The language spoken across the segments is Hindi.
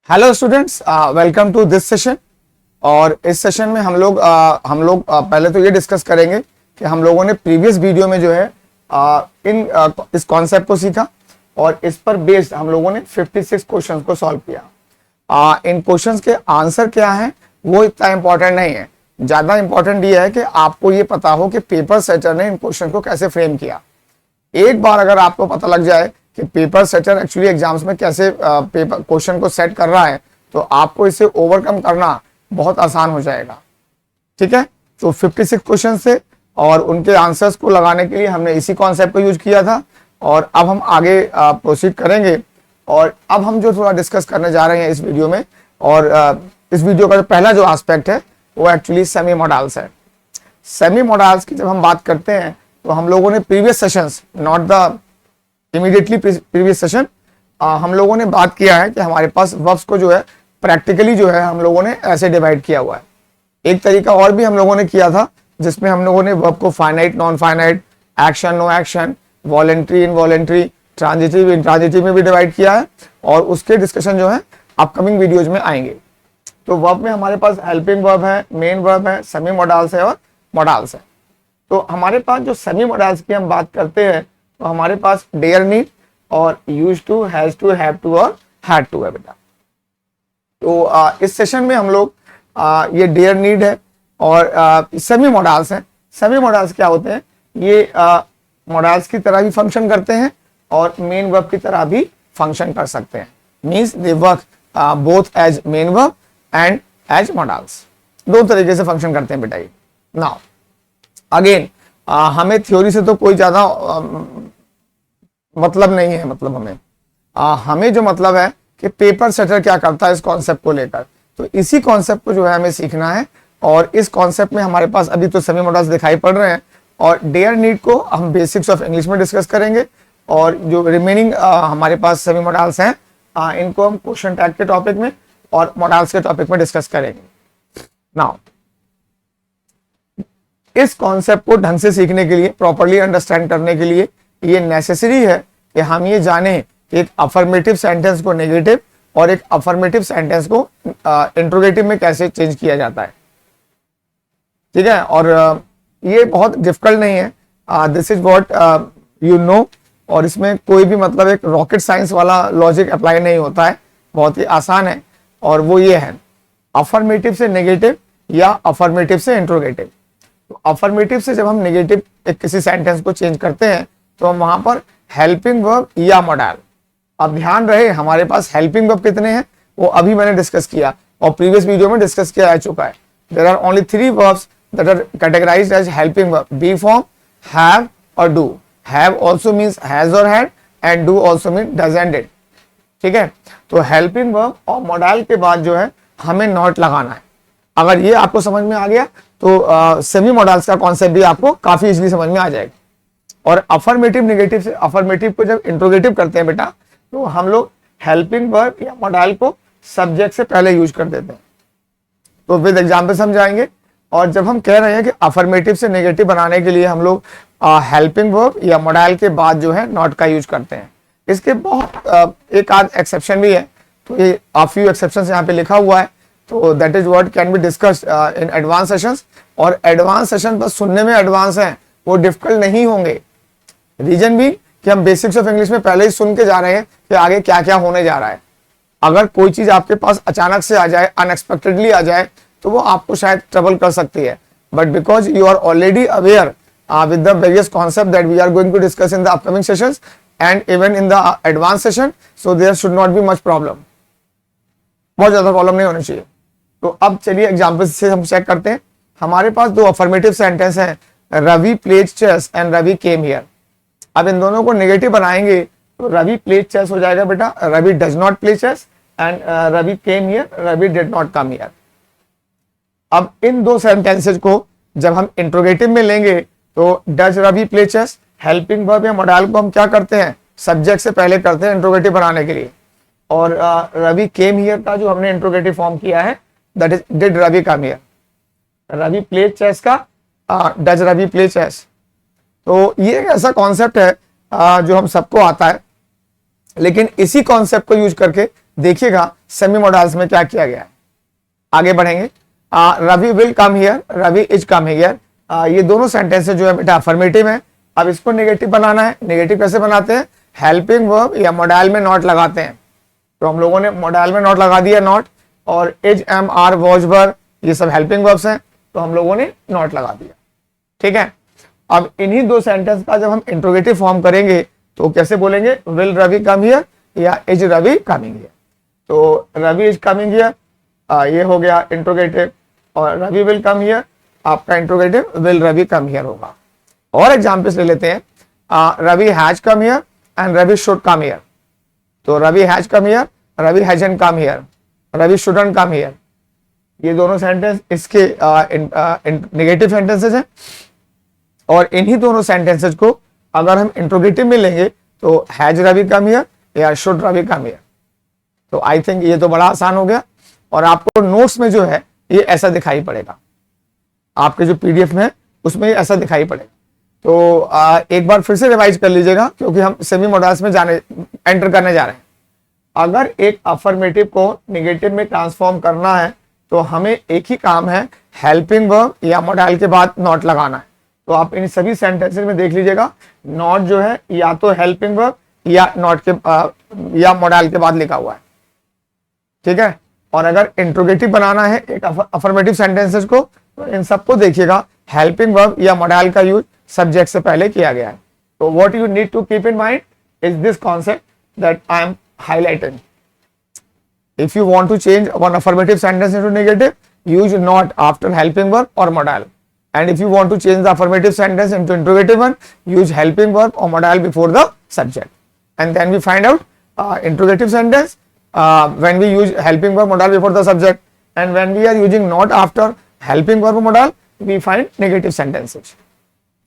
Hello students, welcome to this session. और इस सेशन में हम लोग पहले तो ये डिस्कस करेंगे कि हम लोगों ने प्रीवियस वीडियो में जो है इस कॉन्सेप्ट को सीखा और इस पर बेस्ड हम लोगों ने 56 क्वेश्चंस को सॉल्व किया। इन क्वेश्चंस के आंसर क्या हैं वो इतना इंपॉर्टेंट नहीं है, ज़्यादा इंपॉर्टेंट ये है कि आपको ये पता हो कि पेपर सेटर ने इन क्वेश्चन को कैसे फ्रेम किया। एक बार अगर आपको पता लग जाए कि पेपर सेटर एक्चुअली एग्जाम्स में कैसे पेपर क्वेश्चन को सेट कर रहा है तो आपको इसे ओवरकम करना बहुत आसान हो जाएगा। ठीक है, तो 56 क्वेश्चन थे और उनके आंसर्स को लगाने के लिए हमने इसी कॉन्सेप्ट को यूज किया था। और अब हम आगे प्रोसीड करेंगे और अब हम जो थोड़ा डिस्कस करने जा रहे हैं इस वीडियो में, और इस वीडियो का जो पहला जो एस्पेक्ट है वो एक्चुअली सेमी मॉडल्स है। सेमी मॉडल्स की जब हम बात करते हैं तो हम लोगों ने previous sessions, not the immediately previous session, हम लोगों ने बात किया है कि हमारे पास वर्ब्स को जो है प्रैक्टिकली जो है हम लोगों ने ऐसे डिवाइड किया हुआ है। एक तरीका और भी हम लोगों ने किया था जिसमें हम लोगों ने वर्ब को finite, non finite, action, no action, voluntary, involuntary, transitive, intransitive में भी डिवाइड किया है और उसके डिस्कशन जो है अपकमिंग वीडियोज में आएंगे। तो वर्ब में हमारे पास हेल्पिंग वर्ब है, मेन वर्ब है, सेमी मॉडल्स है और मॉडल्स है। तो हमारे पास जो सेमी मॉडल्स की हम बात करते हैं तो हमारे पास डेयर, नीड और use to, has to, have to और हैड टू है बेटा। तो इस सेशन में हम लोग ये डेयर, नीड है और सेमी मॉडल्स हैं। सेमी मॉडल्स क्या होते हैं? ये मॉडल्स की तरह भी फंक्शन करते हैं और मेन वर्ब की तरह भी फंक्शन कर सकते हैं। Means they work both as main verb and as modals. दो तरीके से फंक्शन करते हैं बेटा ये। नाउ अगेन हमें थ्योरी से तो कोई ज्यादा मतलब नहीं है। मतलब हमें जो मतलब है कि पेपर सेटर क्या करता है इस कॉन्सेप्ट को लेकर, तो इसी कॉन्सेप्ट को जो है हमें सीखना है। और इस कॉन्सेप्ट में हमारे पास अभी तो सेमी मॉडल्स दिखाई पड़ रहे हैं और डेयर, नीड को हम बेसिक्स ऑफ इंग्लिश में डिस्कस करेंगे और जो रिमेनिंग हमारे पास सेमी मॉडल्स हैं इनको हम क्वेश्चन टैग के टॉपिक में और मॉडल्स के टॉपिक में डिस्कस करेंगे। नाउ इस कॉन्सेप्ट को ढंग से सीखने के लिए, प्रॉपर्ली अंडरस्टैंड करने के लिए ये नेसेसरी है कि हम ये जाने कि एक अफर्मेटिव सेंटेंस को नेगेटिव और एक अफर्मेटिव सेंटेंस को इंट्रोगेटिव में कैसे चेंज किया जाता है। ठीक है, और ये बहुत डिफिकल्ट नहीं है। This is what you know, और इसमें कोई भी मतलब एक रॉकेट साइंस वाला लॉजिक अप्लाई नहीं होता है, बहुत ही आसान है। और वो ये है अफर्मेटिव से नेगेटिव या अफर्मेटिव से इंट्रोगेटिव। तो अफर्मेटिव से जब हम नेगेटिव एक किसी सेंटेंस को चेंज करते हैं तो हम वहां पर हेल्पिंग वर्ब या मॉडल। अब ध्यान रहे हमारे पास हेल्पिंग वर्ब कितने हैं वो अभी मैंने डिस्कस किया और प्रीवियस वीडियो में डिस्कस किया जा चुका है। There are only 3 verbs that are categorized as helping verb: be form, have और do. have also means has or had and do also means does and did. ठीक है, तो हेल्पिंग वर्ब और मॉडल के बाद जो है हमें नॉट लगाना है। अगर ये आपको समझ में आ गया तो सेमी मॉडल्स का कॉन्सेप्ट भी आपको काफी इजीली समझ में आ जाएगा। और अफर्मेटिव नेगेटिव से अफर्मेटिव को जब इंट्रोगेटिव करते हैं बेटा तो हम लोग हेल्पिंग वर्ब या मॉडल को सब्जेक्ट से पहले यूज कर देते हैं। तो विद एग्जाम्पल समझाएंगे। और जब हम कह रहे हैं कि अफर्मेटिव से नेगेटिव बनाने के लिए हम लोग हेल्पिंग वर्ब या मॉडल के बाद जो है नॉट का यूज करते हैं। इसके बहुत एक आध एक्सेप्शन भी है, तो ये आ फ्यू एक्सेप्शंस यहाँ पे लिखा हुआ है। तो that is what can be discussed in advance sessions. और एडवांस सेशन बस सुनने में एडवांस हैं, वो डिफिकल्ट नहीं होंगे। रीजन भी कि हम बेसिक्स ऑफ इंग्लिश में पहले ही सुन के जा रहे हैं कि आगे क्या क्या होने जा रहा है। अगर कोई चीज आपके पास अचानक से आ जाए, अनएक्सपेक्टेडली आ जाए, तो वो आपको शायद ट्रबल कर सकती है। But because you are already aware with the various concept that we are going to discuss in the upcoming sessions and even in the advance session, so there should not be much problem. बहुत ज्यादा प्रॉब्लम नहीं होनी चाहिए। तो अब चलिए एग्जाम्पल से हम चेक करते हैं। हमारे पास 2 अफर्मेटिव सेंटेंस हैं, Ravi played chess and Ravi came here. अब इन दोनों को नेगेटिव बनाएंगे तो रवि प्लेड चेस हो जाएगा बेटा Ravi does not play chess and Ravi came here, Ravi did not come here. अब इन 2 सेंटेंसेज को जब हम इंट्रोगेटिव में लेंगे तो does Ravi play chess helping verb या मॉडल को हम क्या करते हैं सब्जेक्ट से पहले करते हैं इंट्रोगेटिव बनाने के लिए। और रवि केम हियर का जो हमने इंट्रोगेटिव फॉर्म किया है that is did Ravi come here. Ravi play chess का डज रवि प्ले चेस। तो ये एक ऐसा कॉन्सेप्ट है जो हम सबको आता है, लेकिन इसी कॉन्सेप्ट को यूज करके देखिएगा सेमी मॉडल्स में क्या किया गया है। आगे बढ़ेंगे। Ravi will come here, Ravi is come here. ये दोनों सेंटेंसेस जो है बेटा अफर्मेटिव है। अब इसको नेगेटिव बनाना है। नेगेटिव कैसे बनाते हैं? हेल्पिंग वर्ब या मॉडल में नॉट लगाते हैं। तो हम लोगों ने मॉडल में नॉट लगा दिया नॉट, और is am are was were ये सब हेल्पिंग वर्ब्स हैं, तो हम लोगों ने नॉट लगा दिया। ठीक है। अब इन्हीं दो सेंटेंस का जब हम इंट्रोगेटिव फॉर्म करेंगे तो कैसे बोलेंगे? विल रवि कम हियर या इज रवि कमिंग हियर। तो रवि इज कमिंग हियर ये हो गया इंट्रोगेटिव, और रवि विल कम हियर आपका interrogative will Ravi come here होगा। और एग्जाम्पल्स ले लेते हैं। Ravi has come here and Ravi should come here. तो Ravi has come here, Ravi hasn't come here, Ravi shouldn't come here. ये दोनों सेंटेंस इसके नेगेटिव सेंटेंसेस हैं, और इन्हीं दोनों सेंटेंसेस को अगर हम इंट्रोगेटिव में लेंगे तो हैज रवि कम हियर या शुड रवि कम हियर। तो आई थिंक ये तो बड़ा आसान हो गया, और आपको नोट्स में जो है ये ऐसा दिखाई पड़ेगा, आपके जो पीडीएफ में उसमें ये ऐसा दिखाई पड़ेगा। तो एक बार फिर से रिवाइज कर लीजिएगा, क्योंकि हम सेमी मॉडल्स में एंटर करने जा रहे हैं। अगर एक अफर्मेटिव को नेगेटिव में ट्रांसफॉर्म करना है तो हमें एक ही काम है, हेल्पिंग वर्ब या मॉडल के बाद नॉट लगाना है। तो आप इन सभी सेंटेंसेस में देख लीजिएगा, नॉट जो है या तो हेल्पिंग वर्ब या नॉट के या मॉडल के बाद लिखा हुआ है। ठीक है। और अगर इंट्रोगेटिव बनाना है एक अफर्मेटिव सेंटेंसेस को, तो इन सबको देखिएगा, हेल्पिंग वर्ब या मॉडल का यूज सब्जेक्ट से पहले किया गया है। तो what you need to keep in mind is this concept that I am highlighting. If you want to change one affirmative sentence into negative, use not after helping verb or modal. And if you want to change the affirmative sentence into interrogative one, use helping verb or modal before the subject. And then we find out interrogative sentence when we use helping verb modal before the subject, and when we are using not after helping verb or modal, we find negative sentences.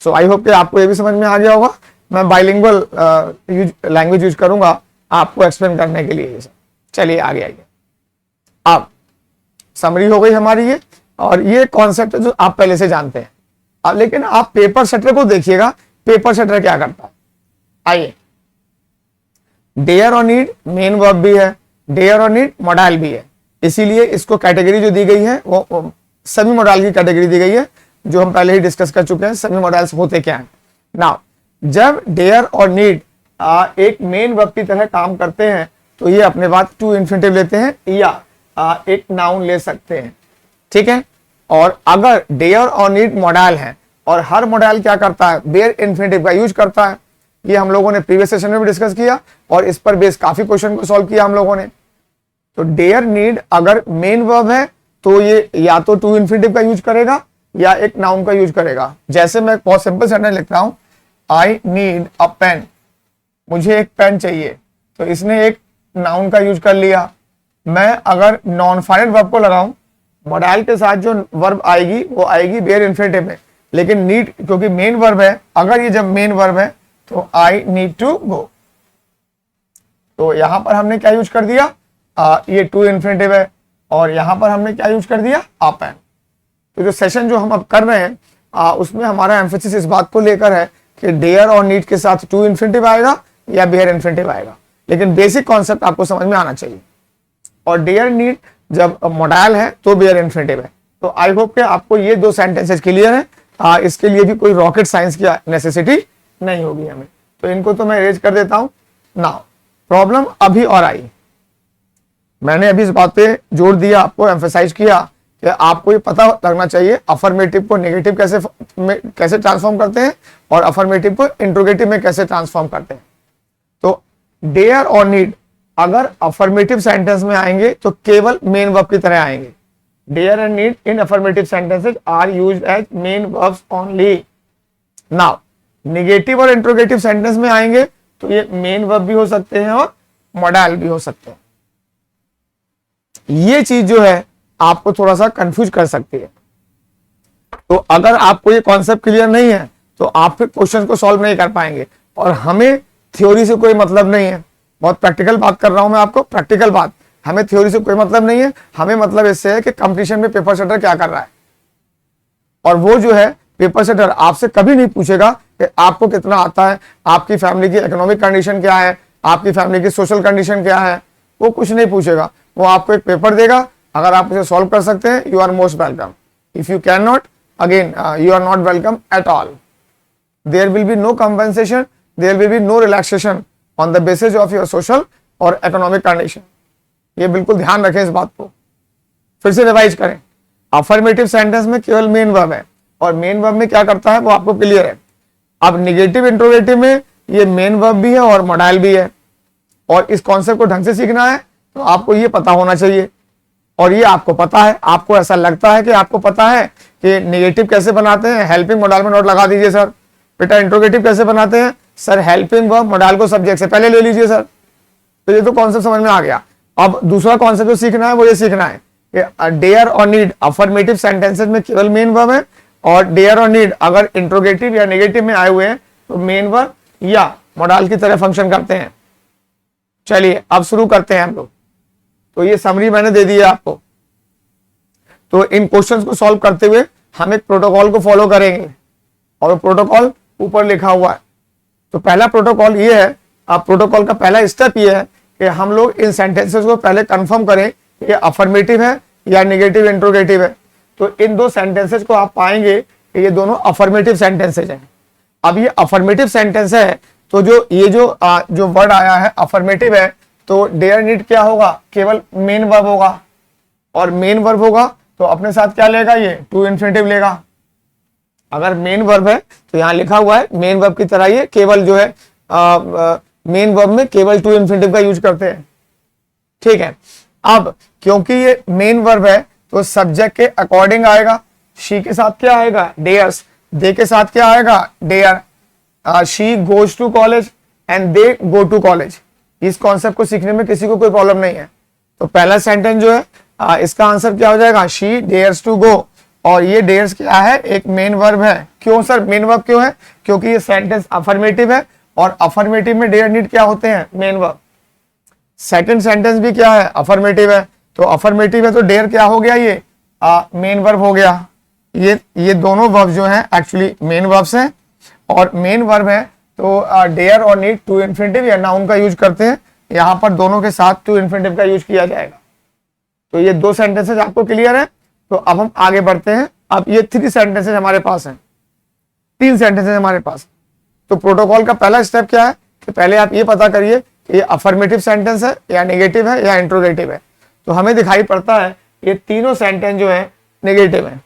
So I hope कि आपको ये भी समझ में आ गया होगा। मैं bilingual लैंग्वेज यूज करूंगा आपको एक्सप्लेन करने के लिए ये सब। चलिए आगे आइए। अब समरी हो गई हमारी ये, और ये कॉन्सेप्ट जो आप पहले से जानते हैं। अब लेकिन आप पेपर सेटर को देखिएगा, पेपर सेटर क्या करता है। आइए, डेयर और नीड मेन वर्ब भी है, डेयर और नीड मॉडल भी है, इसीलिए इसको कैटेगरी जो दी गई है वो सभी मॉडल की कैटेगरी दी गई है, जो हम पहले ही डिस्कस कर चुके हैं सभी मॉडल्स होते क्या हैं। नाउ जब डेयर और नीड एक मेन वर्ब की तरह काम करते हैं तो ये अपने बाद टू इन्फिनिटिव लेते हैं या एक नाउन ले सकते हैं। ठीक है। और अगर डेयर और नीड मॉडल है, और हर मॉडल क्या करता है, बेयर इन्फिनिटिव का यूज करता है। ये हम लोगों ने प्रीवियस सेशन में भी डिस्कस किया, और इस पर बेस काफी क्वेश्चन को सॉल्व किया हम लोगों ने। तो डेयर नीड अगर मेन वर्ब है तो ये या तो टू इन्फिनिटिव का यूज करेगा या एक नाउन का यूज करेगा। जैसे मैं बहुत सिंपल सेंटेंस लिख रहा हूं, आई नीड अ पेन, मुझे एक पेन चाहिए, तो इसने एक नाउन का यूज कर लिया। मैं अगर नॉन फाइनाइट वर्ब को लगाऊं, मॉडल के साथ जो वर्ब आएगी वो आएगी बेयर इन्फिनिटिव में, लेकिन नीड क्योंकि मेन वर्ब है, अगर ये जब मेन वर्ब है तो आई नीड टू गो, तो यहां पर हमने क्या यूज कर दिया, ये टू इन्फिनिटिव है, और यहां पर हमने क्या यूज कर दिया, आ पेन। तो जो सेशन जो हम अब कर रहे हैं उसमें हमारा एम्फेसिस इस बात को लेकर है कि डेयर और नीड के साथ टू इन्फिनिटिव आएगा या बेयर इन्फिनिटिव आएगा, लेकिन बेसिक कॉन्सेप्ट आपको समझ में आना चाहिए। और डेयर नीड जब मॉडल है तो बेयर इन्फिनिटिव है। तो आई होप कि आपको ये दो सेंटेंसेस क्लियर है। इसके लिए भी कोई रॉकेट साइंस की नेसेसिटी नहीं होगी हमें, तो इनको तो मैं अरेंज कर देता हूं। नाउ प्रॉब्लम अभी और आई, मैंने अभी इस बात पे जोर दिया, आपको एम्फेसाइज किया कि आपको ये पता लगना चाहिए अफर्मेटिव को नेगेटिव कैसे ट्रांसफॉर्म करते हैं और अफर्मेटिव को इंट्रोगेटिव में कैसे ट्रांसफॉर्म करते हैं। तो डेयर और नीड अगर अफर्मेटिव सेंटेंस में आएंगे तो केवल मेन वर्ब की तरह आएंगे। Dare and need in affirmative sentences are used as main verbs only. Now negative और इंट्रोगेटिव सेंटेंस में आएंगे तो ये मेन वर्ब भी हो सकते हैं और मॉडल भी हो सकते हैं। ये चीज जो है आपको थोड़ा सा कंफ्यूज कर सकती है। तो अगर आपको ये कॉन्सेप्ट क्लियर नहीं है तो आप फिर क्वेश्चन को सॉल्व नहीं कर पाएंगे, और हमें थ्योरी से कोई मतलब नहीं है। बहुत प्रैक्टिकल बात कर रहा हूं मैं आपको, प्रैक्टिकल बात। हमें थ्योरी से कोई मतलब नहीं है, हमें मतलब इससे है कि कंपटीशन में पेपर सेटर क्या कर रहा है। और वो जो है पेपर सेटर आपसे कभी नहीं पूछेगा कि आपको कितना आता है, आपकी फैमिली की इकोनॉमिक कंडीशन क्या है, आपकी फैमिली की सोशल कंडीशन क्या है, वो कुछ नहीं पूछेगा, वो आपको एक पेपर देगा, अगर आप उसे सॉल्व कर सकते हैं you are most welcome, if you can not again you are not welcome at all. There will be no compensation, there will be no relaxation on the basis of your social और इकोनॉमिक कंडीशन। ये बिल्कुल ध्यान रखें इस बात को, फिर से रिवाइज करें। अफर्मेटिव सेंटेंस में केवल मेन वर्ब है, और मेन वर्ब में क्या करता है वो आपको क्लियर है। अब निगेटिव इंट्रोगेटिव में ये मेन वर्ब भी है और मॉडाइल भी है, और इस कॉन्सेप्ट को ढंग से सीखना है तो आपको ये पता होना चाहिए, और ये आपको पता है। आपको ऐसा लगता है कि आपको पता है कि निगेटिव कैसे बनाते हैं, हेल्पिंग मॉडाइल में नोट लगा दीजिए सर। बेटा इंट्रोगेटिव कैसे बनाते हैं सर, हेल्पिंग वर्ब मॉडाइल को सब्जेक्ट से पहले ले लीजिए सर। तो ये तो कॉन्सेप्ट समझ में आ गया। अब दूसरा कॉन्सेप्ट जो सीखना है वो ये सीखना है कि डेयर और नीड अफर्मेटिव सेंटेंसेस में केवल मेन वर्ब है, और डेयर और नीड अगर इंट्रोगेटिव या नेगेटिव में आए हुए हैं तो मेन वर्ब या मॉडाइल की तरह फंक्शन करते हैं। चलिए अब शुरू करते हैं हम लोग। तो ये समरी मैंने दे दी है आपको। तो इन क्वेश्चंस को सॉल्व करते हुए हम एक प्रोटोकॉल को फॉलो करेंगे, और प्रोटोकॉल ऊपर लिखा हुआ है। तो पहला प्रोटोकॉल ये है, अब प्रोटोकॉल का पहला स्टेप ये है कि हम लोग इन सेंटेंसेस को पहले कंफर्म करें ये अफर्मेटिव है या नेगेटिव इंट्रोगेटिव है। तो इन दो सेंटेंसेस को आप पाएंगे कि ये दोनों अफर्मेटिव सेंटेंसेस हैं। अब ये अफर्मेटिव सेंटेंस है तो जो वर्ड आया है अफर्मेटिव है, तो डेयर नीड क्या होगा, केवल मेन वर्ब होगा, और मेन वर्ब होगा तो अपने साथ क्या लेगा, ये टू इन्फिनिटिव लेगा। अगर मेन वर्ब है तो यहाँ लिखा हुआ है मेन वर्ब की तरह ये केवल जो है मेन वर्ब में केवल टू इन्फिनिटिव का यूज करते हैं। ठीक है, अब क्योंकि ये मेन वर्ब है तो सब्जेक्ट के अकॉर्डिंग आएगा। शी के साथ क्या आएगा, डेयर्स। दे के साथ क्या आएगा, dare. She goes to college and they go to college. इस कॉन्सेप्ट को सीखने में किसी को कोई प्रॉब्लम नहीं है। तो पहला सेंटेंस जो है इसका आंसर क्या हो जाएगा, शी डेयर्स टू गो। और ये डेयर्स क्या है, एक मेन वर्ब है। क्यों सर मेन वर्ब क्यों है, क्योंकि ये सेंटेंस अफर्मेटिव है, और अफर्मेटिव में डेयर नीड क्या होते हैं, मेन वर्ब। सेकंड सेंटेंस भी क्या है, अफर्मेटिव है। तो अफर्मेटिव है तो डेयर क्या हो गया, ये मेन वर्ब हो गया। ये दोनों वर्ब जो हैं एक्चुअली मेन वर्ब्स हैं, और मेन वर्ब है तो डेयर और नीड टू इन्फिनिटिव या नाउन का यूज करते हैं। यहाँ पर दोनों के साथ टू इन्फिनिटिव का यूज किया जाएगा। तो ये दो सेंटेंसेस आपको क्लियर है। तो अब हम आगे बढ़ते हैं। अब ये 3 सेंटेंसेस हमारे पास हैं, 3 सेंटेंसेस हमारे पास। तो प्रोटोकॉल का पहला स्टेप क्या है कि पहले आप ये पता करिए कि ये अफर्मेटिव सेंटेंस है या नेगेटिव है या इंट्रोगेटिव है। तो हमें दिखाई पड़ता है ये तीनों सेंटेंस जो है नेगेटिव है।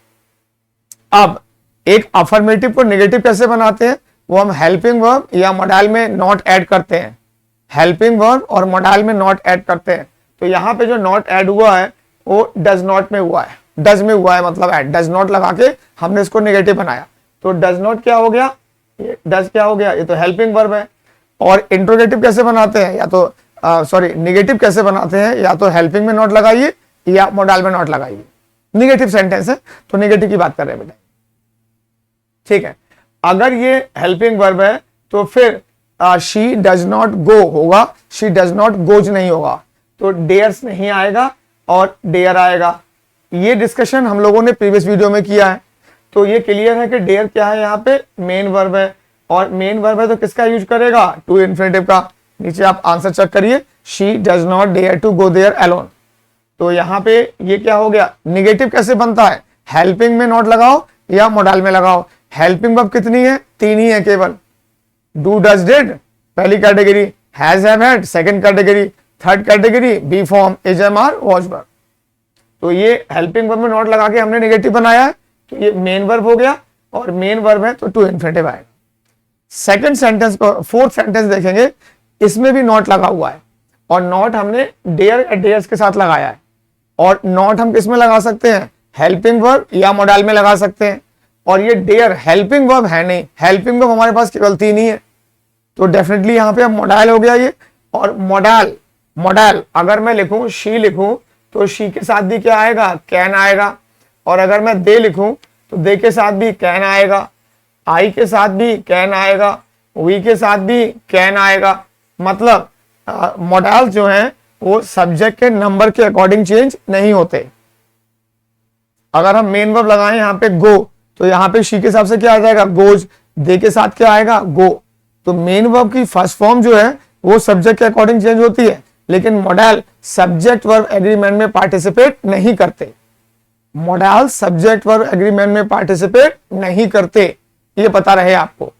अब एक अफर्मेटिव को नेगेटिव कैसे बनाते हैं, वो हम हेल्पिंग वर्ब या मॉडाइल में नॉट ऐड करते हैं। हेल्पिंग वर्ब और मॉडाइल में नॉट ऐड करते हैं। तो यहाँ पे जो नॉट ऐड हुआ है वो डज नॉट में हुआ है, डज में हुआ है, मतलब ऐड डज नॉट लगा के हमने इसको नेगेटिव बनाया। तो डज नॉट क्या हो गया, ये डज क्या हो गया, ये तो हेल्पिंग वर्ब है। और इंट्रोगेटिव कैसे बनाते हैं, या तो नेगेटिव कैसे बनाते हैं, या तो हेल्पिंग में नॉट लगाइए या मॉडाइल में नॉट लगाइए। नेगेटिव सेंटेंस है तो नेगेटिव की बात कर रहे हैं बेटा। ठीक है, अगर ये हेल्पिंग वर्ब है तो फिर शी डज नॉट गो होगा, शी डज नॉट गोज नहीं होगा। तो डेयर्स नहीं आएगा और डेयर आएगा। ये डिस्कशन हम लोगों ने प्रीवियस वीडियो में किया है। तो ये क्लियर है कि डेयर क्या है, यहाँ पे मेन वर्ब है, और मेन वर्ब है तो किसका यूज करेगा, टू इन्फिनिटिव का। नीचे आप आंसर चेक करिए, she does not dare to go there alone. तो यहाँ पे ये क्या हो गया, नेगेटिव कैसे बनता है, हेल्पिंग में नॉट लगाओ या मॉडाइल में लगाओ। हेल्पिंग वर्ब कितनी है, 3 ही है केवल। डू डज डिड पहली category, has have had second category, third category be form is am are was verb. तो ये हेल्पिंग वर्ब में नॉट लगा के हमने नेगेटिव बनाया है, तो ये मेन वर्ब हो गया, और मेन वर्ब है तो टू इन्फिनिटिव आएगा। सेकंड सेंटेंस को, फोर्थ सेंटेंस देखेंगे, इसमें भी नॉट लगा हुआ है, और नॉट हमने डेयर या डेयर्स के साथ लगाया है। और नॉट हम किस में लगा सकते हैं, हेल्पिंग वर्ब या मॉडाइल में लगा सकते हैं। और ये डेयर हेल्पिंग वर्ब है नहीं, हेल्पिंग वर्ब हमारे पास केवल 3 ही है। तो डेफिनेटली यहाँ पे अब मॉडाइल हो गया ये। और मॉडाइल अगर मैं लिखूं, शी लिखूं, तो शी के साथ भी क्या आएगा, कैन आएगा। और अगर मैं दे लिखूं तो दे के साथ भी कैन आएगा, आई के साथ भी कैन आएगा, वी के साथ भी कैन आएगा। मतलब मॉडाइल जो है वो सब्जेक्ट के नंबर के अकॉर्डिंग चेंज नहीं होते। अगर हम मेन वर्ब लगाएं यहाँ पे गो, तो यहाँ पे शी के हिसाब से क्या आ जाएगा, गोज। दे के साथ क्या आएगा, गो। तो मेन वर्ब की फर्स्ट फॉर्म जो है वो सब्जेक्ट के अकॉर्डिंग चेंज होती है, लेकिन मॉडल सब्जेक्ट वर्ब एग्रीमेंट में पार्टिसिपेट नहीं करते। मॉडल सब्जेक्ट वर्ब एग्रीमेंट में पार्टिसिपेट नहीं करते, ये पता रहे आपको।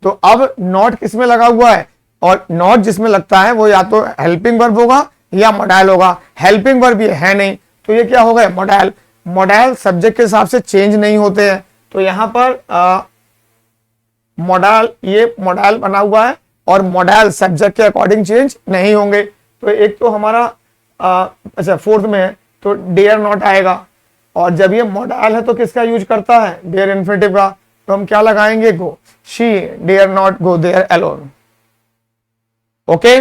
तो अब नॉट किस में लगा हुआ है, और नॉट जिसमें लगता है वो या तो हेल्पिंग वर्ब होगा या मॉडल होगा। हेल्पिंग वर्ब ये है नहीं, तो ये क्या हो गया, मॉडल। मॉडल सब्जेक्ट के हिसाब से चेंज नहीं होते हैं, तो यहां पर मॉडल, ये मॉडल बना हुआ है और मॉडल सब्जेक्ट के अकॉर्डिंग चेंज नहीं होंगे। तो एक तो हमारा अच्छा फोर्थ में है तो डेयर नॉट आएगा, और जब ये मॉडल है तो किसका यूज करता है, डेयर इन्फिनिटिव का, तो हम क्या लगाएंगे, go. She dare not go there alone. Okay,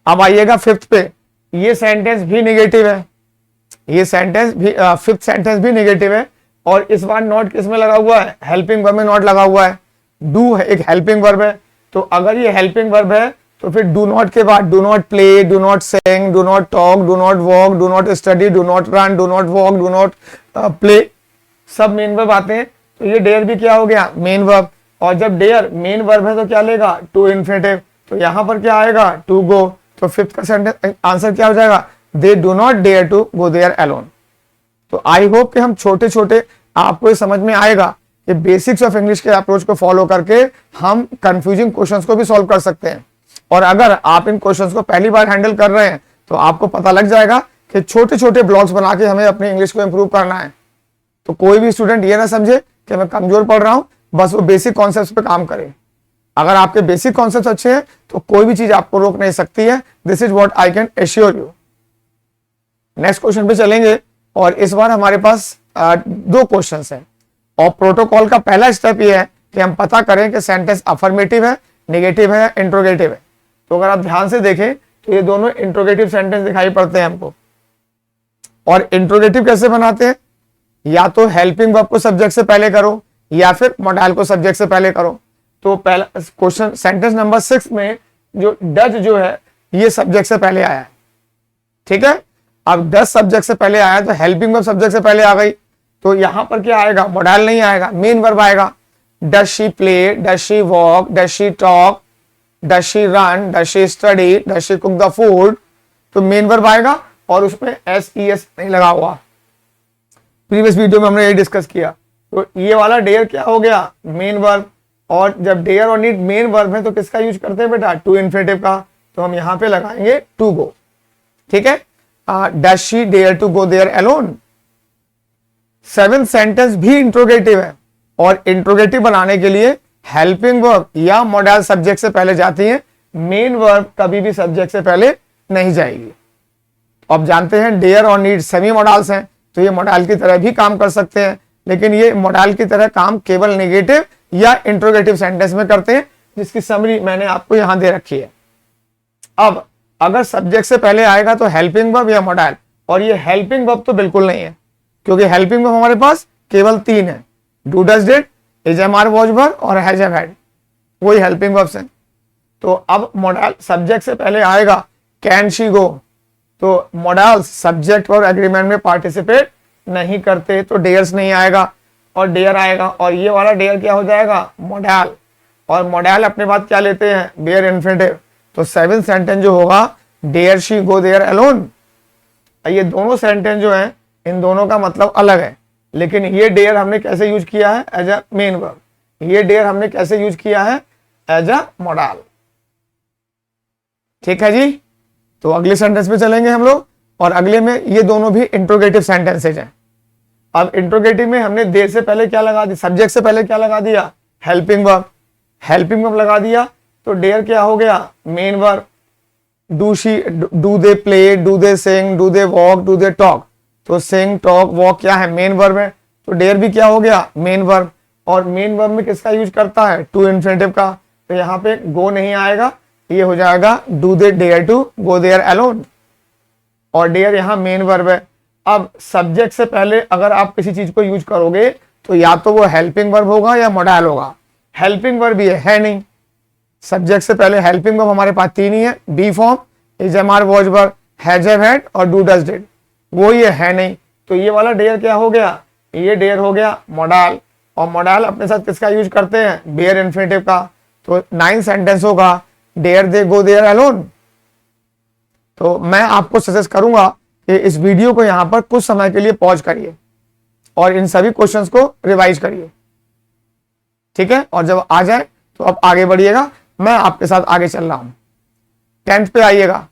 अब आइएगा फिफ्थ पे। ये सेंटेंस भी नेगेटिव है, ये सेंटेंस भी फिफ्थ सेंटेंस भी नेगेटिव है, और इस बार नॉट किस में लगा हुआ है, हेल्पिंग वर्ब में नॉट लगा हुआ है। डू है एक हेल्पिंग वर्ब है, तो अगर ये हेल्पिंग वर्ब है तो फिर डू नॉट के बाद do not play, do not sing, do not talk, do not walk, do not study, do not run, do not walk, do not play, सब मेन वर्ब आते हैं। तो ये डेयर भी क्या हो गया, मेन वर्ब। और जब डेयर मेन वर्ब है तो क्या लेगा, टू इन्फिनिटिव, तो यहां पर क्या आएगा, टू गो। तो फिफ्थ का सेंटेंस आंसर क्या हो जाएगा, they do not dare to go there alone. तो आई होप कि हम छोटे छोटे आपको समझ में आएगा कि बेसिक्स ऑफ इंग्लिश के अप्रोच को फॉलो करके हम कंफ्यूजिंग क्वेश्चंस को भी सॉल्व कर सकते हैं। और अगर आप इन क्वेश्चंस को पहली बार हैंडल कर रहे हैं तो आपको पता लग जाएगा कि छोटे छोटे ब्लॉक्स बना के हमें अपनी इंग्लिश को इंप्रूव करना है। तो कोई भी स्टूडेंट ये ना समझे कि मैं कमजोर पढ़ रहा हूं, बस वो बेसिक कॉन्सेप्ट्स पे काम करे। अगर आपके बेसिक कॉन्सेप्ट्स अच्छे हैं तो कोई भी चीज आपको रोक नहीं सकती है। This is what I can assure you. Next question पे चलेंगे, और इस बार हमारे पास दो क्वेश्चंस हैं। और प्रोटोकॉल का पहला स्टेप ये है कि हम पता करें कि सेंटेंस अफर्मेटिव है, नेगेटिव है, इंट्रोगेटिव है। तो अगर आप ध्यान से देखें तो ये दोनों इंट्रोगेटिव सेंटेंस दिखाई पड़ते हैं हमको। और इंट्रोगेटिव कैसे बनाते हैं, या तो हेल्पिंग वर्ब को सब्जेक्ट से पहले करो या फिर मॉडल को सब्जेक्ट से पहले करो। तो पहला क्वेश्चन सेंटेंस नंबर 6 में जो डज जो है ये सब्जेक्ट से पहले आया है, ठीक है। अब डज सब्जेक्ट से पहले आया तो हेल्पिंग वर्ब सब्जेक्ट से पहले आ गई, तो यहां पर क्या आएगा, मॉडल नहीं आएगा, मेन वर्ब आएगा। Does she play, does she walk, does she talk, does she run, does she study, does she cook the food, तो मेन वर्ब आएगा और उसमें SES नहीं लगा हुआ। प्रीवियस वीडियो में हमने ये डिस्कस किया। तो ये वाला डेयर क्या हो गया, मेन वर्ब। और जब डेयर और नीड मेन वर्ब है तो किसका यूज करते हैं बेटा, टू इन्फिनिटिव का। तो हम यहां पे लगाएंगे टू गो, ठीक है। Does she dare to go there alone. Seventh sentence भी इंट्रोगेटिव है, और इंट्रोगेटिव बनाने के लिए हेल्पिंग वर्ब या मॉडल सब्जेक्ट से पहले जाती है, मेन वर्ब कभी भी सब्जेक्ट से पहले नहीं जाएगी। अब जानते हैं डेयर और नीड सेमी मॉडल्स हैं, तो ये मॉडल की तरह भी काम कर सकते हैं, लेकिन ये मॉडल की तरह काम केवल नेगेटिव या इंट्रोगेटिव सेंटेंस में करते हैं, जिसकी समरी मैंने आपको यहां दे रखी है। अब अगर सब्जेक्ट से पहले आएगा तो हेल्पिंग वर्ब या मॉडल, और ये हेल्पिंग वर्ब तो बिल्कुल नहीं है, क्योंकि हेल्पिंग वर्ब हमारे पास केवल 3 है, do does did, is am are was were और हैज हैव हैड, वही हेल्पिंग वर्ब्स हैं। तो अब मॉडल सब्जेक्ट से पहले आएगा, कैन शी गो, तो मॉडल सब्जेक्ट और एग्रीमेंट में पार्टिसिपेट नहीं करते, तो डेयर्स नहीं आएगा और डेयर आएगा। और ये वाला डेयर क्या हो जाएगा, मॉडल, और मॉडल अपने बाद क्या लेते हैं, डेयर इन्फिनिटिव। तो सेवेंथ सेंटेंस जो होगा, dare she go there alone. ये दोनों सेंटेंस जो हैं इन दोनों का मतलब अलग है, लेकिन ये डेयर हमने कैसे यूज किया है, एज अ मेन वर्ब। ये डेयर हमने कैसे यूज किया है, एज अ मॉडल। ठीक है जी। तो अगले सेंटेंस पे चलेंगे हम लोग, और अगले में ये दोनों भी इंट्रोगेटिव सेंटेंसेज हैं। अब इंट्रोगेटिव में हमने देर से पहले क्या लगा दिया, सब्जेक्ट से पहले क्या लगा दिया, हेल्पिंग वर्ब। हेल्पिंग वर्ब लगा दिया तो डेयर क्या हो गया, main verb. Do they play, do they sing, do they walk, do they talk, तो सिंग टॉक वॉक क्या है, मेन वर्ब है, तो डेयर भी क्या हो गया, मेन वर्ब। और मेन वर्ब में किसका यूज करता है, टू इन्फिनिटिव का, तो यहाँ पे गो नहीं आएगा, ये हो जाएगा do they dare to go there alone, और डेयर यहाँ मेन वर्ब है। अब सब्जेक्ट से पहले अगर आप किसी चीज को यूज करोगे तो या तो वो हेल्पिंग वर्ब होगा या मॉडल होगा। हेल्पिंग वर्ब ये है नहीं, सब्जेक्ट से पहले हेल्पिंग वर्ब हमारे पास 3 ही है, be form, is am are was were, has have had और डू डज डिड, वो ये है नहीं। तो ये वाला डेयर क्या हो गया, ये डेयर हो गया मॉडल, और मॉडल अपने साथ किसका यूज करते हैं, बेयर इन्फिनिटिव का। तो 9 सेंटेंस होगा, dare they go there alone. तो मैं आपको सजेस्ट करूंगा कि इस वीडियो को यहां पर कुछ समय के लिए पॉज करिए और इन सभी क्वेश्चंस को रिवाइज करिए, ठीक है। और जब आ जाए तो अब आगे बढ़िएगा, मैं आपके साथ आगे चल रहा हूं। 10th पे आइएगा।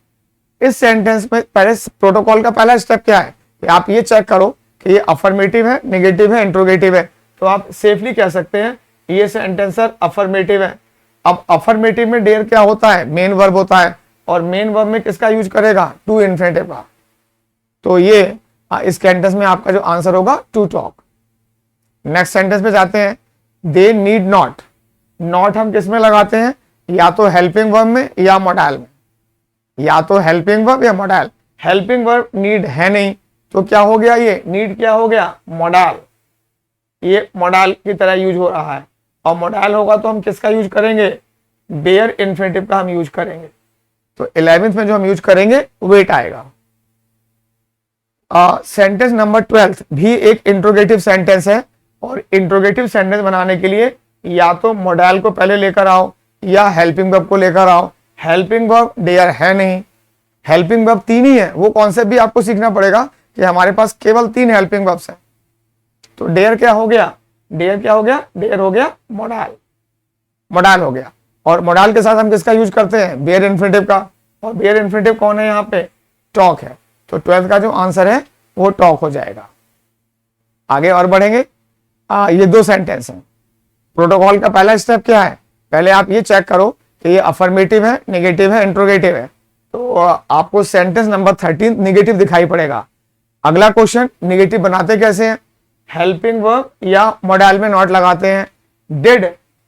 इस सेंटेंस में पहले प्रोटोकॉल का पहला स्टेप क्या है कि आप ये चेक करो कि ये अफर्मेटिव है, नेगेटिव है, इंट्रोगेटिव है। तो आप सेफली कह सकते हैं ये सेंटेंस सर अफर्मेटिव है। अब अफर्मेटिव में डेयर क्या होता है, मेन वर्ब होता है, और मेन वर्ब में किसका यूज करेगा, टू इन्फिनेटिव का। तो ये इस सेंटेंस में आपका जो आंसर होगा टू टॉक। नेक्स्ट सेंटेंस पे जाते हैं। They need not. नॉट हम किस में लगाते हैं, या तो हेल्पिंग वर्ब में या मॉडल में, या तो हेल्पिंग वर्ब या मॉडल। हेल्पिंग वर्ब नीड है नहीं, तो क्या हो गया, ये नीड क्या हो गया, मॉडल। ये मॉडल की तरह यूज हो रहा है, और मॉडल होगा तो हम किसका यूज करेंगे, बेयर इन्फिनेटिव का हम यूज करेंगे। तो 11th में जो हम यूज करेंगे वेट आएगा। सेंटेंस नंबर 12 भी एक इंट्रोगेटिव सेंटेंस है, और इंट्रोगेटिव सेंटेंस बनाने के लिए या तो मॉडल को पहले लेकर आओ या हेल्पिंग वर्ब को लेकर आओ। हेल्पिंग वर्ब डेयर है नहीं, हेल्पिंग वर्ब 3 ही है। वो कॉन्सेप्ट भी आपको सीखना पड़ेगा कि हमारे पास केवल 3 हेल्पिंग वर्ब्स हैं। तो डेयर क्या हो गया, डेयर क्या हो गया, डेयर हो गया मॉडल, मॉडल हो गया। और मॉडल के साथ हम किसका यूज करते हैं, बेयर इन्फिनेटिव का। और बेयर इन्फिनेटिव कौन है यहाँ पे, टॉक है। तो 12th का जो आंसर है वो टॉक हो जाएगा। आगे और बढ़ेंगे। ये 2 सेंटेंस हैं। प्रोटोकॉल का पहला स्टेप क्या है, पहले आप ये चेक करो कि ये अफर्मेटिव है, नेगेटिव है, इंट्रोगेटिव है। तो आपको सेंटेंस नंबर 13 नेगेटिव दिखाई पड़ेगा। अगला क्वेश्चन, नेगेटिव बनाते कैसे हैं, हेल्पिंग वर्ब या मॉडल में नॉट लगाते हैं। डिड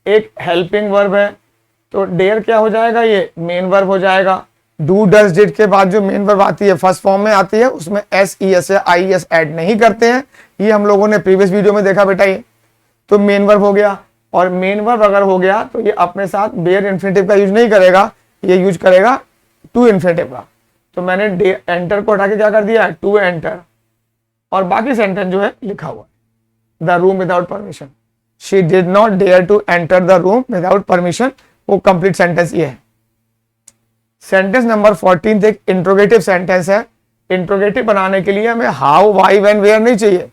एक हेल्पिंग वर्ब है, तो डेयर क्या हो जाएगा, ये मेन वर्ब हो जाएगा। डू डज डिड के बाद जो मेन वर्ब आती है फर्स्ट फॉर्म में आती है, उसमें एस ई एस या आई एस ऐड नहीं करते हैं। ये हम लोगों ने प्रीवियस वीडियो में देखा बेटा। ये तो मेन वर्ब हो गया, और मेन वर्ब अगर हो गया तो ये अपने साथ बेयर इन्फिनेटिव का यूज नहीं करेगा, ये यूज करेगा टू इन्फिनेटिव का। तो मैंने एंटर को हटा के क्या कर दिया, टू एंटर, और बाकी सेंटेंस जो है लिखा हुआ है, the room without permission. She did not dare to enter the room without permission, वो कंप्लीट सेंटेंस ये है। सेंटेंस नंबर 14 एक इंट्रोगेटिव सेंटेंस है। इंट्रोगेटिव बनाने के लिए हमें हाउ, वाई, व्हेन, वेयर नहीं चाहिए,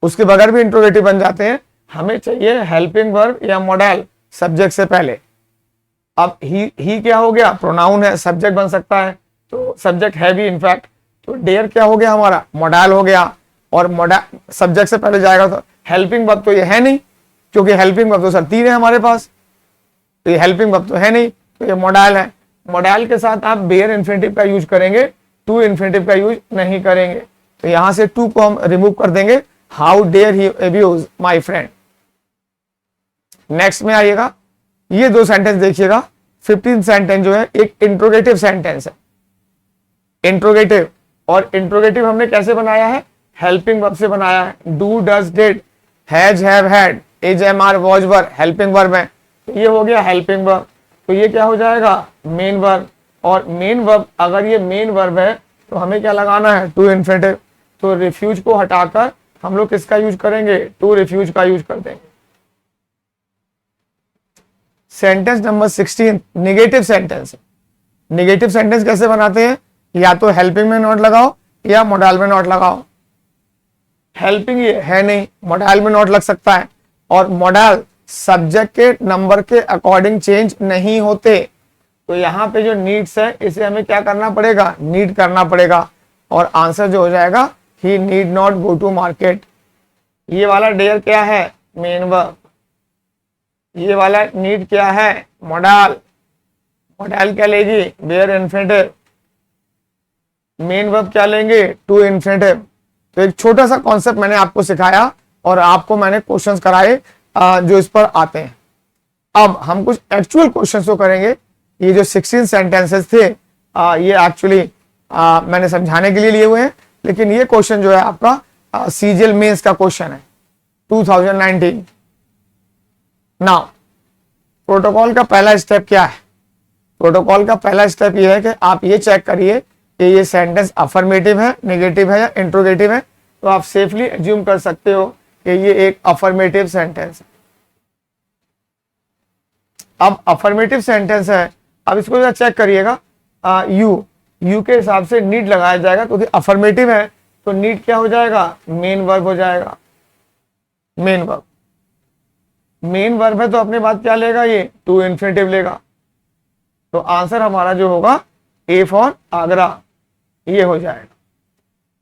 उसके बगैर भी इंट्रोगेटिव बन जाते हैं। हमें चाहिए हेल्पिंग वर्ब या मॉडल सब्जेक्ट से पहले। अब ही क्या हो गया, प्रोनाउन है, सब्जेक्ट बन सकता है, तो सब्जेक्ट है भी इनफैक्ट। तो डेयर क्या हो गया हमारा, मॉडल हो गया, और मॉडल सब्जेक्ट से पहले जाएगा। तो हेल्पिंग वर्ब तो ये है नहीं, क्योंकि हेल्पिंग वर्ब तो सर 3 है हमारे पास, तो ये हेल्पिंग वर्ब तो है नहीं, तो ये मॉडल है। मॉडल के साथ आप बेयर इन्फिनेटिव का यूज करेंगे, टू इन्फिनेटिव का यूज नहीं करेंगे। तो यहां से टू को हम रिमूव कर देंगे। How dare he abuse my friend. Next में आइएगा, ये 2 सेंटेंस देखिएगा। 15 सेंटेंस जो है एक इंट्रोगेटिव सेंटेंस है। इंट्रोगेटिव, और इंट्रोगेटिव हमने कैसे बनाया है, हेल्पिंग वर्ब से बनाया है। Do does did, has have had, is am are was were helping verb है, तो ये हो गया हेल्पिंग वर्ब। तो ये क्या हो जाएगा, मेन वर्ब। और मेन वर्ब, अगर ये मेन वर्ब है तो हमें क्या लगाना है, टू इन्फिनेटिव। तो रिफ्यूज को हटाकर हम लोग किसका यूज करेंगे, टू रिफ्यूज का यूज कर देंगे। Sentence number 16 negative sentence. Negative sentence कैसे बनाते हैं, या तो हेल्पिंग में नॉट लगाओ या मॉडल में नॉट लगाओ। हेल्पिंग ये है नहीं, मॉडल में नॉट लग सकता है, और मॉडल सब्जेक्ट के नंबर के अकॉर्डिंग चेंज नहीं होते। तो यहाँ पे जो नीड्स है इसे हमें क्या करना पड़ेगा, नीड करना पड़ेगा, और आंसर जो हो जाएगा he need not go to market. ये वाला डेयर क्या है, मेन वर्ब। ये वाला नीड क्या है, मॉडल। मॉडल क्या लेगी, बेयर इन्फिनेटिव। मेन वर्ब क्या लेंगे, टू इन्फिनेटिव। तो एक छोटा सा कॉन्सेप्ट मैंने आपको सिखाया, और आपको मैंने क्वेश्चंस कराए जो इस पर आते हैं। अब हम कुछ एक्चुअल क्वेश्चंस को करेंगे। ये जो 16 सेंटेंसेस थे ये एक्चुअली मैंने समझाने के लिए लिए हुए हैं, लेकिन ये क्वेश्चन जो है आपका सीजीएल मेंस का क्वेश्चन है 2019। नाउ प्रोटोकॉल का पहला स्टेप क्या है, प्रोटोकॉल का पहला स्टेप ये है कि आप ये चेक करिए कि ये सेंटेंस अफर्मेटिव है, नेगेटिव है या इंट्रोगेटिव है। तो आप सेफली एज्यूम कर सकते हो कि ये एक अफर्मेटिव सेंटेंस है। अब अफर्मेटिव सेंटेंस है, अब इसको चेक करिएगा। यू के हिसाब से नीड लगाया जाएगा, क्योंकि अफर्मेटिव है तो नीड क्या हो जाएगा, मेन वर्ब हो जाएगा। मेन वर्ब, मेन वर्ब है तो अपने बात क्या लेगा, ये टू इन्फिनेटिव लेगा। तो आंसर हमारा जो होगा ए फॉर आगरा, ये हो जाएगा।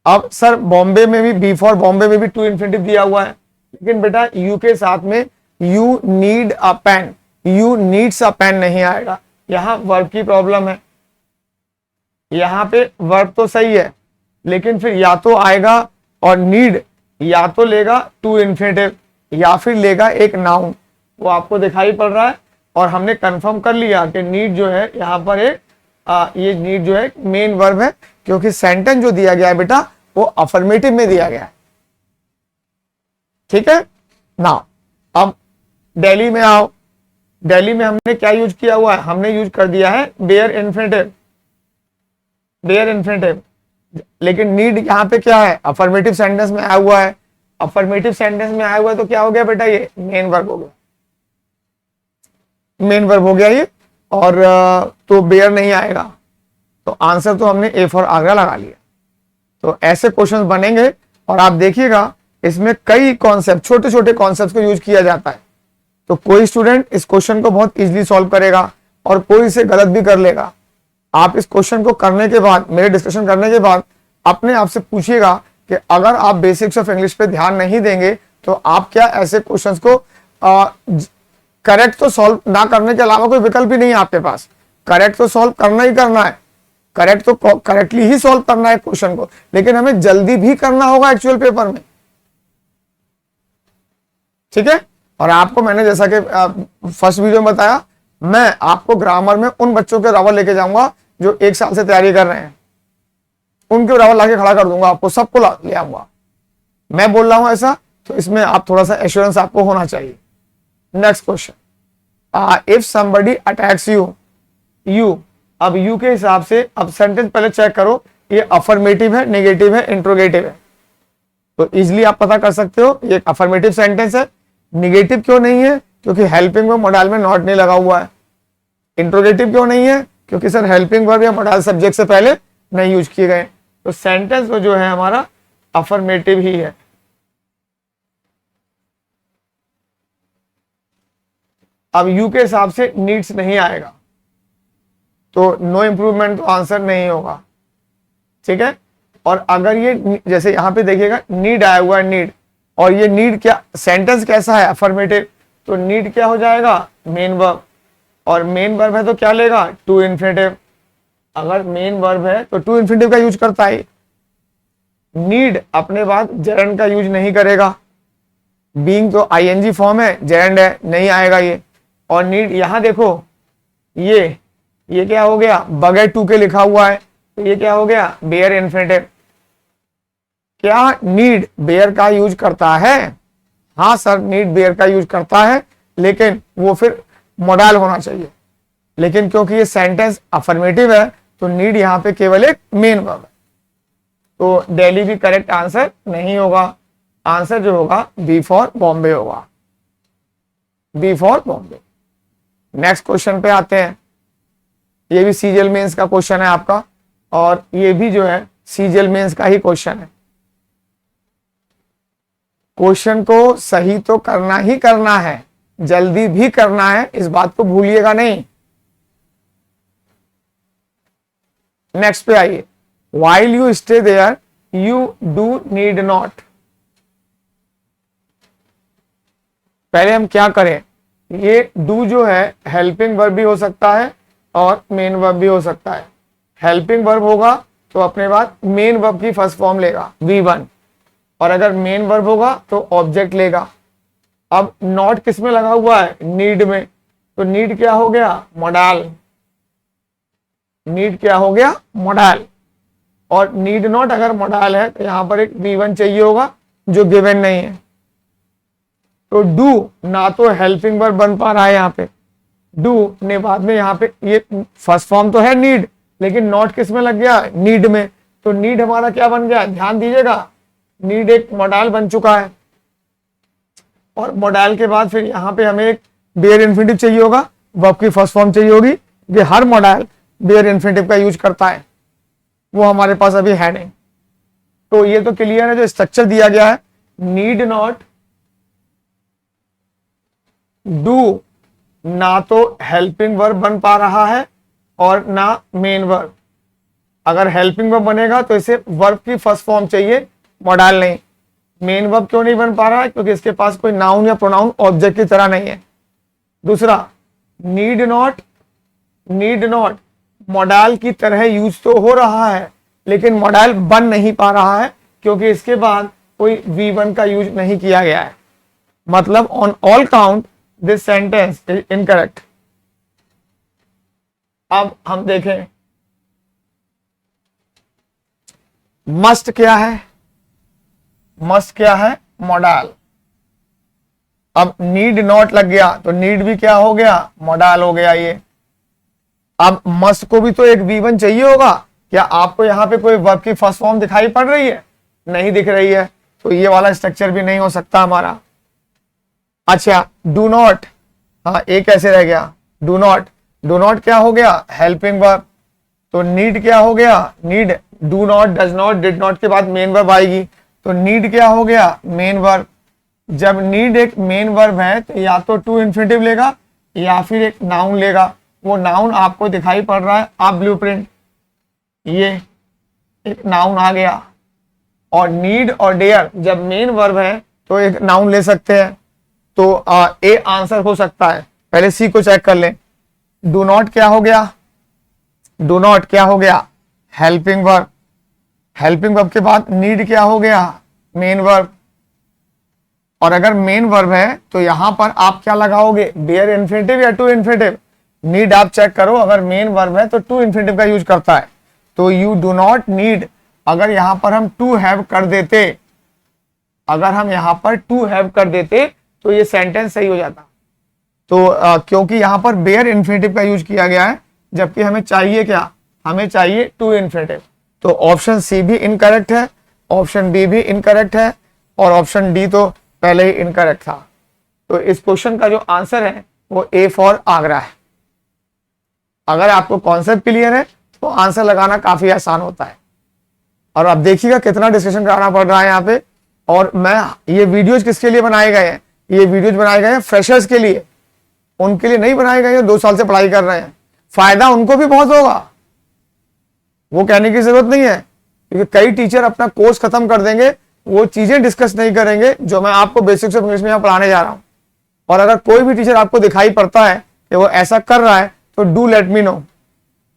अब सर बॉम्बे में भी, बी फॉर बॉम्बे में भी टू इन्फिनेटिव दिया हुआ है, लेकिन बेटा यू के साथ में you need a pen, you needs a pen नहीं आएगा। यहां वर्ब की प्रॉब्लम है। यहां पे वर्ब तो सही है, लेकिन फिर या तो आएगा और नीड या तो लेगा टू इन्फिनेटिव या फिर लेगा एक नाउन, वो आपको दिखाई पड़ रहा है। और हमने कंफर्म कर लिया कि नीड जो है यहाँ पर एक ये नीड जो है मेन वर्ब है, क्योंकि सेंटेंस जो दिया गया है बेटा वो अफर्मेटिव में दिया गया है। ठीक है ना। अब दिल्ली में आओ, दिल्ली में हमने क्या यूज किया हुआ है, हमने यूज कर दिया है बेयर इन्फिनेटिव, बेयर इन्फिनेटिव। लेकिन नीड यहाँ पे क्या है, अफर्मेटिव सेंटेंस में आया हुआ है। अफर्मेटिव सेंटेंस में आया हुआ है तो क्या हो गया बेटा, ये मेन वर्ब हो गया, मेन वर्ब हो गया ये। और तो बेयर नहीं आएगा, तो आंसर तो हमने ए फॉर आगरा लगा लिया। तो ऐसे क्वेश्चंस बनेंगे और आप देखिएगा इसमें कई कॉन्सेप्ट, छोटे छोटे कॉन्सेप्ट को यूज किया जाता है। तो कोई स्टूडेंट इस क्वेश्चन को बहुत इजीली सॉल्व करेगा और कोई इसे गलत भी कर लेगा। आप इस क्वेश्चन को करने के बाद, मेरे डिस्कशन करने के बाद अपने आप से पूछिएगा कि अगर आप बेसिक्स ऑफ इंग्लिश पे ध्यान नहीं देंगे तो आप क्या ऐसे क्वेश्चंस को करेक्ट तो सॉल्व ना करने के अलावा कोई विकल्प ही नहीं है आपके पास। करेक्ट तो सॉल्व करना ही करना है, करेक्ट तो करेक्टली ही सॉल्व करना है क्वेश्चन को, लेकिन हमें जल्दी भी करना होगा एक्चुअल पेपर में। ठीक है। और आपको मैंने जैसा कि फर्स्ट वीडियो में बताया, मैं आपको ग्रामर में उन बच्चों के रावल लेके जाऊंगा जो 1 साल से तैयारी कर रहे हैं, उनके रावल लाके खड़ा कर दूंगा, आपको सबको ले आऊंगा। मैं बोल रहा हूं ऐसा, तो इसमें आप थोड़ा सा एश्योरेंस आपको होना चाहिए। Next question, if somebody attacks you, you, अब यू के हिसाब से अब सेंटेंस पहले चेक करो, ये अफर्मेटिव है, नेगेटिव है, इंट्रोगेटिव है। तो इजिली आप पता कर सकते हो ये अफर्मेटिव सेंटेंस है। निगेटिव क्यों नहीं है, क्योंकि हेल्पिंग वर्ब मोडाल में नॉट नहीं लगा हुआ है। इंट्रोगेटिव क्यों नहीं है, क्योंकि सर हेल्पिंग वर्ब या मोडाल सब्जेक्ट से पहले नहीं यूज किए गए। तो सेंटेंस जो है हमारा अफर्मेटिव ही है। अब यू के हिसाब से नीड्स नहीं आएगा, तो नो इंप्रूवमेंट, तो आंसर नहीं होगा। ठीक है। और अगर ये जैसे यहां पे देखिएगा नीड आया हुआ है, नीड, और ये नीड क्या, सेंटेंस कैसा है, अफर्मेटिव, तो नीड क्या हो जाएगा, मेन वर्ब, और मेन वर्ब है तो क्या लेगा, टू इन्फिनेटिव। अगर मेन वर्ब है तो टू इन्फिनेटिव का यूज करता है। नीड अपने बाद जेरेंड का यूज नहीं करेगा, बीइंग तो आईएनजी फॉर्म है, जेरेंड है, नहीं आएगा ये। और नीड यहां देखो, ये क्या हो गया, बगैर टू के लिखा हुआ है, तो ये क्या हो गया, बेयर इन्फिनेटिव। क्या नीड बेयर का यूज करता है, हाँ सर नीड बेयर का यूज करता है, लेकिन वो फिर मोडाल होना चाहिए। लेकिन क्योंकि ये सेंटेंस अफर्मेटिव है तो नीड यहां पे केवल एक मेन वर्ब है, तो दिल्ली भी करेक्ट आंसर नहीं होगा। आंसर जो होगा बी फॉर बॉम्बे होगा, B for Bombay. Next question पे आते हैं। ये भी सीजीएल मेंस का क्वेश्चन है आपका, और ये भी जो है सीजीएल मेंस का ही क्वेश्चन है। क्वेश्चन को सही तो करना ही करना है, जल्दी भी करना है, इस बात को भूलिएगा नहीं। नेक्स्ट पे आइए, while you stay there you do need not। पहले हम क्या करें, ये डू जो है हेल्पिंग वर्ब भी हो सकता है और मेन वर्ब भी हो सकता है। हेल्पिंग वर्ब होगा तो अपने बाद मेन वर्ब की फर्स्ट फॉर्म लेगा V1, और अगर मेन वर्ब होगा तो ऑब्जेक्ट लेगा। अब नॉट किस में लगा हुआ है, नीड में, तो नीड क्या हो गया, मोडाल। नीड क्या हो गया, मोडाल। और नीड नॉट अगर मोडाल है तो यहां पर एक V1 चाहिए होगा जो गिवन नहीं है। तो डू ना तो हेल्पिंग वर्ब बन पा रहा है यहाँ पे, डू ने बाद में यहाँ पे ये फर्स्ट फॉर्म तो है नीड, लेकिन नॉट किस में लग गया, नीड में। तो नीड हमारा क्या बन गया, ध्यान दीजिएगा, नीड एक मोडाल बन चुका है। और मोडाल के बाद फिर यहाँ पे हमें एक बेयर इन्फिनेटिव चाहिए होगा, वर्ब की फर्स्ट फॉर्म चाहिए होगी, कि हर मोडाल बेयर इन्फिनेटिव का यूज करता है। वो हमारे पास अभी है नहीं। तो ये तो क्लियर है, जो स्ट्रक्चर दिया गया है, नीड नॉट डू, ना तो हेल्पिंग वर्ब बन पा रहा है और ना मेन वर्ब। अगर हेल्पिंग वर्ब बनेगा तो इसे वर्ब की फर्स्ट फॉर्म चाहिए, मॉडल नहीं। मेन वर्ब क्यों नहीं बन पा रहा है? क्योंकि इसके पास कोई नाउन या प्रोनाउन ऑब्जेक्ट की तरह नहीं है। दूसरा, नीड नॉट मॉडल की तरह यूज तो हो रहा है लेकिन मॉडल बन नहीं पा रहा है क्योंकि इसके बाद कोई V1 का यूज नहीं किया गया है। मतलब on all count this sentence is incorrect. अब हम देखें मस्ट क्या है? मस्ट क्या है? मॉडल। अब नीड नॉट लग गया तो नीड भी क्या हो गया? मॉडल हो गया ये। अब मस्ट को भी तो एक V1 चाहिए होगा। क्या आपको यहाँ पे कोई वर्ब की फर्स्ट फॉर्म दिखाई पड़ रही है? नहीं दिख रही है, तो ये वाला स्ट्रक्चर भी नहीं हो सकता हमारा। अच्छा, डू नॉट, हाँ एक कैसे रह गया? डू नॉट क्या हो गया? Helping verb. तो नीड क्या हो गया? Need. Do not, does not, did not के बाद मेन वर्ब आएगी, तो नीड क्या हो गया? Main verb. जब नीड एक मेन वर्ब है तो या तो टू इन्फिनिटिव लेगा या फिर एक नाउन लेगा। वो नाउन आपको दिखाई पड़ रहा है, आप ब्लूप्रिंट, ये एक नाउन आ गया। और नीड और डेयर जब मेन वर्ब है तो एक नाउन ले सकते हैं। तो ए आंसर हो सकता है। पहले सी को चेक कर लें। डू नॉट क्या हो गया? डू नॉट क्या हो गया? Helping verb. हेल्पिंग वर्ब के बाद नीड क्या हो गया? Main verb. और अगर मेन वर्ब है तो यहां पर आप क्या लगाओगे? डेयर इन्फिनिटिव या टू इन्फिनिटिव? नीड आप चेक करो, अगर मेन वर्ब है तो टू इन्फिनिटिव का यूज करता है। तो यू डू नॉट नीड, अगर यहां पर हम टू हैव कर देते, अगर हम यहां पर टू हैव कर देते तो ये सेंटेंस सही हो जाता। तो क्योंकि यहां पर बेयर इन्फिनिटिव का यूज किया गया है, जबकि हमें चाहिए क्या? हमें चाहिए टू इन्फिनिटिव। तो ऑप्शन सी भी इनकरेक्ट है, ऑप्शन बी भी इनकरेक्ट है और ऑप्शन डी तो पहले ही इनकरेक्ट था। तो इस क्वेश्चन का जो आंसर है वो ए फॉर आगरा है। अगर आपको कॉन्सेप्ट क्लियर है तो आंसर लगाना काफी आसान होता है। और अब देखिएगा कितना डिस्कशन कराना पड़ रहा है यहाँ पे। और मैं ये वीडियोज किसके लिए बनाए गए हैं? ये वीडियोज बनाए गए हैं फ्रेशर्स के लिए, उनके लिए नहीं बनाए गए हैं 2 साल से पढ़ाई कर रहे हैं। फायदा उनको भी बहुत होगा, वो कहने की जरूरत नहीं है, क्योंकि कई टीचर अपना कोर्स खत्म कर देंगे, वो चीजें डिस्कस नहीं करेंगे जो मैं आपको बेसिक्स ऑफ इंग्लिश में यहाँ पढ़ाने जा रहा हूँ। और अगर कोई भी टीचर आपको दिखाई पड़ता है कि वो ऐसा कर रहा है तो डू लेट मी नो,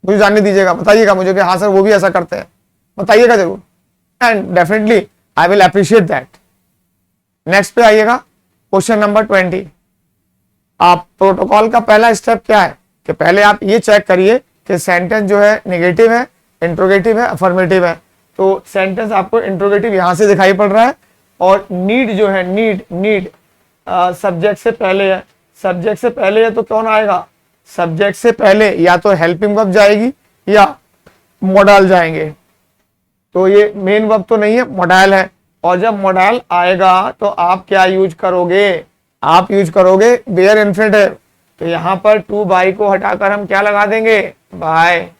मुझे जानने दीजिएगा, बताइएगा मुझे कि हाँ सर वो भी ऐसा करते हैं, बताइएगा जरूर, and definitely I will appreciate that. Next पे आइएगा, क्वेश्चन नंबर 20। आप प्रोटोकॉल का पहला स्टेप क्या है कि पहले आप ये चेक करिए कि सेंटेंस जो है नेगेटिव है, इंट्रोगेटिव है, अफर्मेटिव है। तो सेंटेंस आपको इंट्रोगेटिव यहां से दिखाई पड़ रहा है और नीड जो है, नीड सब्जेक्ट से पहले है। सब्जेक्ट से पहले है तो कौन आएगा? सब्जेक्ट से पहले या तो हेल्पिंग वर्ब जाएगी या मॉडल जाएंगे। तो ये मेन वर्ब तो नहीं है, मॉडल है। और जब मॉडल आएगा तो आप क्या यूज करोगे? आप यूज करोगे बेयर इन्फिनिटिव। तो यहां पर टू बाई को हटाकर हम क्या लगा देंगे? बाय।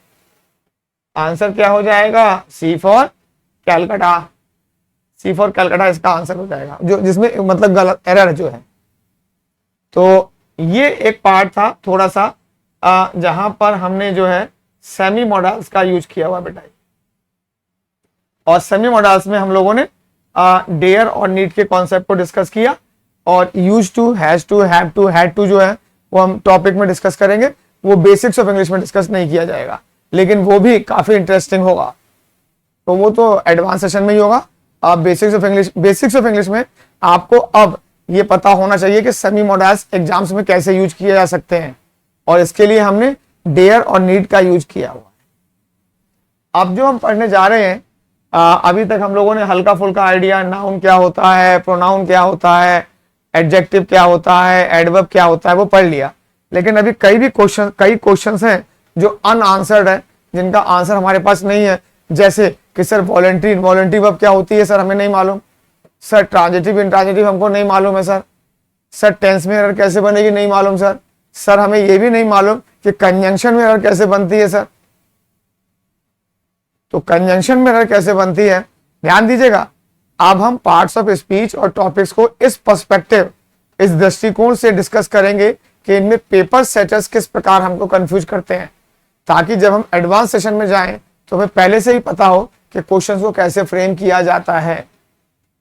आंसर क्या हो जाएगा? C for Calcutta. C for Calcutta इसका आंसर हो जाएगा, जो जिसमें मतलब गलत एरर जो है। तो ये एक पार्ट था थोड़ा सा जहां पर हमने जो है सेमी मॉडल्स का यूज किया हुआ बेटा। और सेमी मॉडल्स में हम लोगों ने डेयर और नीड के कॉन्सेप्ट को डिस्कस किया। और use to, has to, have to, had to जो है वो हम टॉपिक में डिस्कस करेंगे, वो बेसिक्स ऑफ इंग्लिश में डिस्कस नहीं किया जाएगा, लेकिन वो भी काफी इंटरेस्टिंग होगा। तो वो तो एडवांस सेशन में ही होगा। बेसिक्स ऑफ इंग्लिश में आपको अब ये पता होना चाहिए कि सेमी मॉडल्स एग्जाम्स में कैसे यूज किए जा सकते हैं, और इसके लिए हमने डेयर और नीड का यूज किया हुआ है। अब जो हम पढ़ने जा रहे हैं, अभी तक हम लोगों ने हल्का फुल्का आइडिया, नाउन क्या होता है, प्रोनाउन क्या होता है, एडजेक्टिव क्या होता है, एडवर्ब क्या होता है, वो पढ़ लिया। लेकिन अभी कई क्वेश्चंस हैं जो अनआंसर्ड है, जिनका आंसर हमारे पास नहीं है। जैसे कि सर वॉलंटरी इनवॉलंटरी वर्ब क्या होती है सर, हमें नहीं मालूम। सर ट्रांजिटिव इंट्रांजिटिव हमको नहीं मालूम है सर। सर टेंस में एरर कैसे बनेगी, नहीं मालूम सर। सर हमें ये भी नहीं मालूम कि कंजंक्शन में एरर कैसे बनती है सर। तो कंजंक्शन में एरर कैसे बनती है ध्यान दीजिएगा। अब हम पार्ट्स ऑफ स्पीच और टॉपिक्स को इस पर्सपेक्टिव, इस दृष्टिकोण से डिस्कस करेंगे कि इनमें पेपर सेटर्स किस प्रकार हमको कंफ्यूज करते हैं, ताकि जब हम एडवांस सेशन में जाएं तो हमें पहले से ही पता हो कि क्वेश्चंस को कैसे फ्रेम किया जाता है।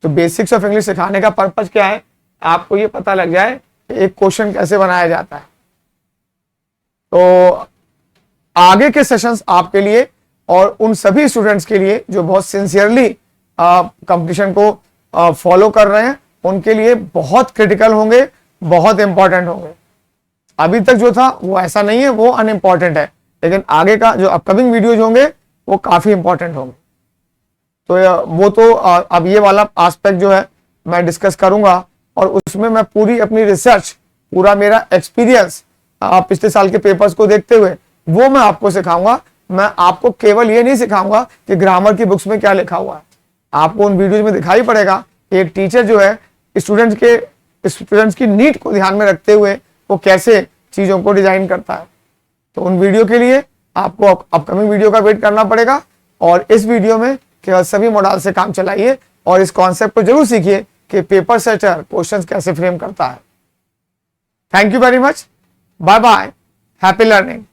तो बेसिक्स ऑफ इंग्लिश सिखाने का पर्पज क्या है, आपको ये पता लग जाए कि एक क्वेश्चन कैसे बनाया जाता है। तो आगे के सेशंस आपके लिए और उन सभी स्टूडेंट्स के लिए जो बहुत सिंसियरली कंपटीशन को फॉलो कर रहे हैं, उनके लिए बहुत क्रिटिकल होंगे, बहुत इंपॉर्टेंट होंगे। अभी तक जो था वो ऐसा नहीं है, वो अनइम्पॉर्टेंट है, लेकिन आगे का जो अपकमिंग वीडियोज होंगे वो काफी इंपॉर्टेंट होंगे। तो वो तो अब ये वाला एस्पेक्ट जो है मैं डिस्कस करूंगा, और उसमें मैं पूरी अपनी रिसर्च, पूरा मेरा एक्सपीरियंस पिछले साल के पेपर्स को देखते हुए वो मैं आपको सिखाऊंगा। मैं आपको केवल ये नहीं सिखाऊंगा कि ग्रामर की बुक्स में क्या लिखा हुआ है, आपको उन वीडियोज में दिखाई पड़ेगा कि एक टीचर जो है स्टूडेंट्स की नीड को ध्यान में रखते हुए वो कैसे चीजों को डिजाइन करता है। तो उन वीडियो के लिए आपको अपकमिंग वीडियो का वेट करना पड़ेगा, और इस वीडियो में केवल सभी मॉडल से काम चलाइए और इस कॉन्सेप्ट को जरूर सीखिए कि पेपर सेटर क्वेश्चंस कैसे फ्रेम करता है। Thank you very much, bye bye, happy learning.